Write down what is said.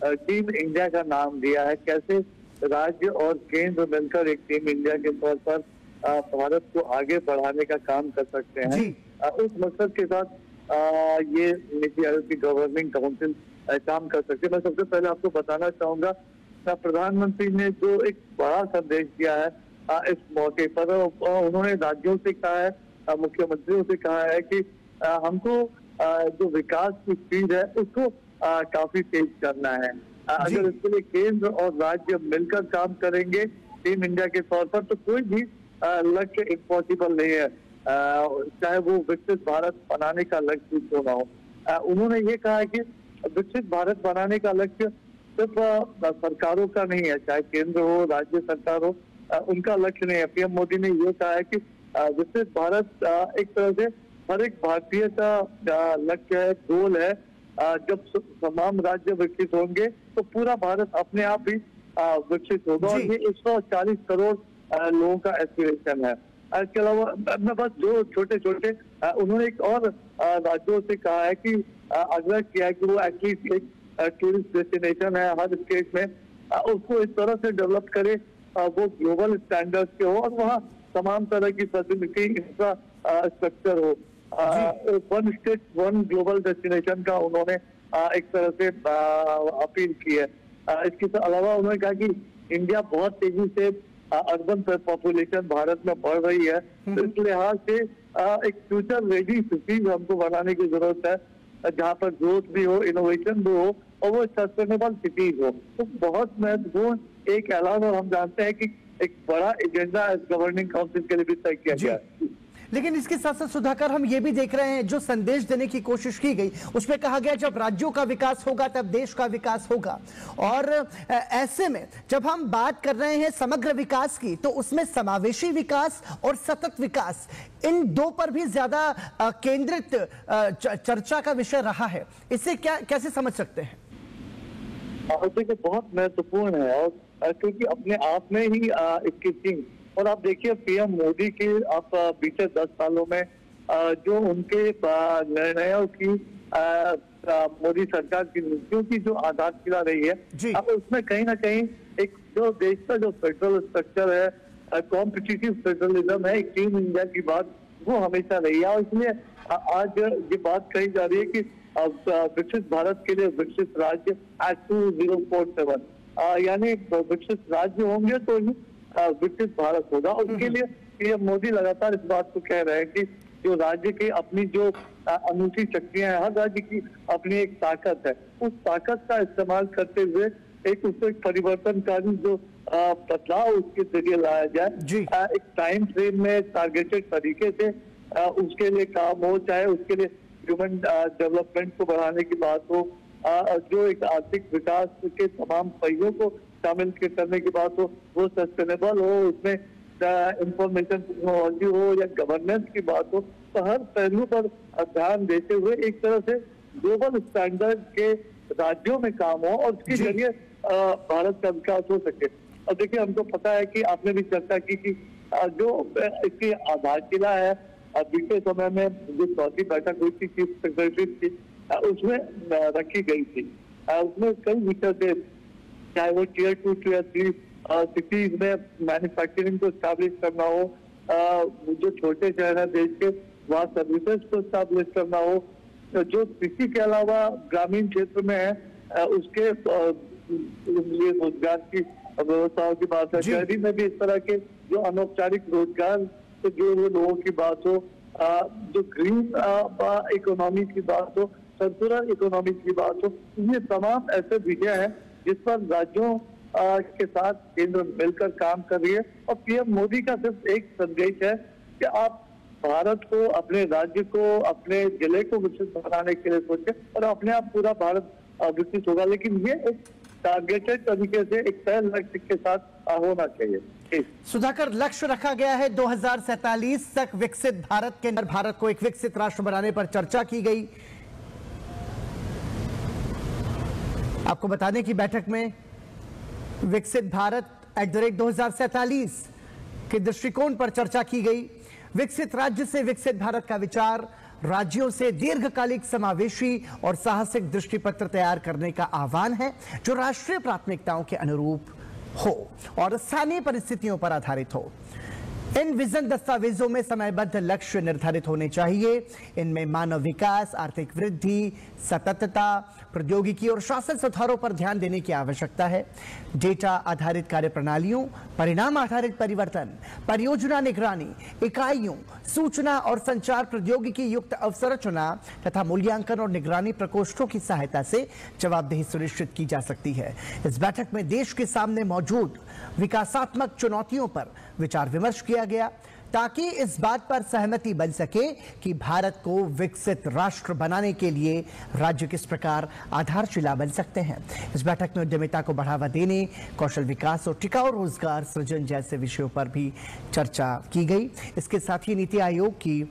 Team India का नाम दिया है। कैसे राज्य और केंद्र मिलकर एक टीम इंडिया के तौर पर भारत को आगे बढ़ाने का काम कर सकते हैं। उस मकसद के साथ ये नीति आयोग की गवर्निंग काउंसिल काम कर सकते हैं। मैं सबसे पहले आपको बताना चाहूंगा, प्रधानमंत्री ने जो एक बड़ा संदेश दिया है इस मौके पर, उन्होंने राज्यों से कहा है, मुख्यमंत्रियों से कहा है कि हमको जो विकास की स्पीड है उसको काफी तेज करना है। अगर इसके लिए केंद्र और राज्य मिलकर काम करेंगे टीम इंडिया के तौर पर, तो कोई भी लक्ष्य इम्पॉसिबल नहीं है, चाहे वो विकसित भारत बनाने का लक्ष्य क्यों ना हो। उन्होंने ये कहा है कि विकसित भारत बनाने का लक्ष्य सिर्फ सरकारों का नहीं है, चाहे केंद्र हो राज्य सरकार हो, उनका लक्ष्य नहीं है। पीएम मोदी ने ये कहा है कि विकसित भारत एक तरह से हर एक भारतीय का लक्ष्य है, गोल है। जब तमाम राज्य विकसित होंगे तो पूरा भारत अपने आप ही विकसित होगा, और ये 140 करोड़ लोगों का एस्पिरेशन है। इसके अलावा मैं बस जो छोटे छोटे उन्होंने एक और राज्यों से कहा है कि आग्रह किया है कि वो एटलीस्ट एक टूरिस्ट डेस्टिनेशन है हर स्टेट में, उसको इस तरह से डेवलप करे वो ग्लोबल स्टैंडर्ड्स के हो, और वहाँ तमाम तरह की फैसिलिटी इंफ्रास्ट्रक्चर हो। One state one global destination का उन्होंने एक तरह से अपील की है। इसके अलावा उन्होंने कहा कि इंडिया बहुत तेजी से अर्बन पॉपुलेशन भारत में बढ़ रही है, तो इस लिहाज से एक फ्यूचर रेडी सिटीज हमको बनाने की जरूरत है, जहाँ पर ग्रोथ भी हो, इनोवेशन भी हो, और वो सस्टेनेबल सिटीज हो। तो बहुत महत्वपूर्ण एक ऐलान, और हम जानते हैं कि एक बड़ा एजेंडा गवर्निंग काउंसिल के लिए भी तय किया गया है। लेकिन इसके साथ साथ सुधाकर, हम ये भी देख रहे हैं जो संदेश देने की कोशिश की गई उसमें कहा गया जब राज्यों का विकास होगा तब देश का विकास होगा, और ऐसे में जब हम बात कर रहे हैं समग्र विकास की तो उसमें समावेशी विकास और सतत विकास, इन दो पर भी ज्यादा केंद्रित चर्चा का विषय रहा है। इसे कैसे समझ सकते हैं? देखिए बहुत महत्वपूर्ण है, और क्योंकि अपने आप में ही इसकी थीम, और आप देखिए पीएम मोदी के आप बीते 10 सालों में जो उनके निर्णयों की मोदी सरकार की नीतियों की जो आधारशिला रही है, अब उसमें कहीं ना कहीं एक जो देश का जो फेडरल स्ट्रक्चर है, कॉम्पिटिटिव फेडरलिज्म है, एक टीम इंडिया की बात वो हमेशा रही है। और इसलिए आज ये बात कही जा रही है कि विकसित भारत के लिए विकसित राज्य एट 2047, यानी विकसित राज्य होंगे तो ही विकसित भारत होगा। उसके लिए पीएम मोदी लगातार इस बात को कह रहे हैं कि जो राज्य की अपनी जो अनूठी शक्तियां हैं, हर राज्य की अपनी एक ताकत है, उस ताकत का इस्तेमाल करते हुए एक उसको परिवर्तनकारी जो बदलाव उसके जरिए लाया जाए, एक टाइम फ्रेम में टारगेटेड तरीके से उसके लिए काम हो, चाहे उसके लिए ह्यूमन डेवलपमेंट को बढ़ाने की बात हो, जो एक आर्थिक विकास के तमाम पहियों को शामिल करने की बात हो, वो सस्टेनेबल हो, उसमें इंफॉर्मेशन टेक्नोलॉजी हो या गवर्नेंस की बात हो, तो हर पहलू पर ध्यान देते हुए एक तरह से ग्लोबल स्टैंडर्ड के राज्यों में काम हो और उसके जरिए भारत का विकास हो सके। और देखिए हमको पता है कि आपने भी चर्चा की कि जो इसकी आधारशिला है, बीते समय में जो चौथी बैठक हुई थी चीफ सेक्रेटरी की, उसमें रखी गई थी। उसमें कई विषय थे, चाहे वो टियर 2 टियर 3 सिटीज में मैन्युफैक्चरिंग को स्टैब्लिश करना हो, जो छोटे शहर है देश के वहाँ सर्विसेज को स्टैब्लिश करना हो, जो कृषि के अलावा ग्रामीण क्षेत्र में है उसके लिए रोजगार की व्यवस्थाओं की बात है, शहरी में भी इस तरह के जो अनौपचारिक रोजगार से जुड़े हुए लोगों की बात हो, जो ग्रीन इकोनॉमी की बात हो, सर्कुलर इकोनॉमी की बात हो, ये तमाम ऐसे विषय हैं जिस पर राज्यों के साथ केंद्र मिलकर काम कर रही है। और पीएम मोदी का सिर्फ एक संदेश है कि आप भारत को, अपने राज्य को, अपने जिले को विकसित बनाने के लिए सोचे और अपने आप पूरा भारत विकसित होगा, लेकिन ये एक टारगेटेड तरीके से एक तय लक्ष्य के साथ होना चाहिए। सुधाकर, लक्ष्य रखा गया है 2047 तक विकसित भारत के अंदर भारत को एक विकसित राष्ट्र बनाने पर चर्चा की गई। आपको बताने की बैठक में विकसित भारत @2047 के दृष्टिकोण पर चर्चा की गई। विकसित राज्य से विकसित भारत का विचार राज्यों से दीर्घकालिक समावेशी और साहसिक दृष्टिपत्र तैयार करने का आह्वान है जो राष्ट्रीय प्राथमिकताओं के अनुरूप हो और स्थानीय परिस्थितियों पर आधारित हो। इन विजन दस्तावेजों में समयबद्ध लक्ष्य निर्धारित होने चाहिए। इनमें मानव विकास, आर्थिक वृद्धि, सततता, प्रौद्योगिकी और शासन सुधारों पर ध्यान देने की आवश्यकता है। डेटा आधारित कार्यप्रणालियों, परिणाम आधारित परिवर्तन, परियोजना निगरानी इकाइयों, सूचना और संचार प्रौद्योगिकी युक्त अवसंरचना तथा मूल्यांकन और निगरानी प्रकोष्ठों की सहायता से जवाबदेही सुनिश्चित की जा सकती है। इस बैठक में देश के सामने मौजूद विकासात्मक चुनौतियों पर विचार विमर्श किया गया ताकि इस बात पर सहमति बन सके कि भारत को विकसित राष्ट्र बनाने के लिए राज्य किस प्रकार आधारशिला बन सकते हैं। इस बैठक में उद्यमिता को बढ़ावा देने, कौशल विकास और टिकाऊ रोजगार सृजन जैसे विषयों पर भी चर्चा की गई। इसके साथ ही नीति आयोग की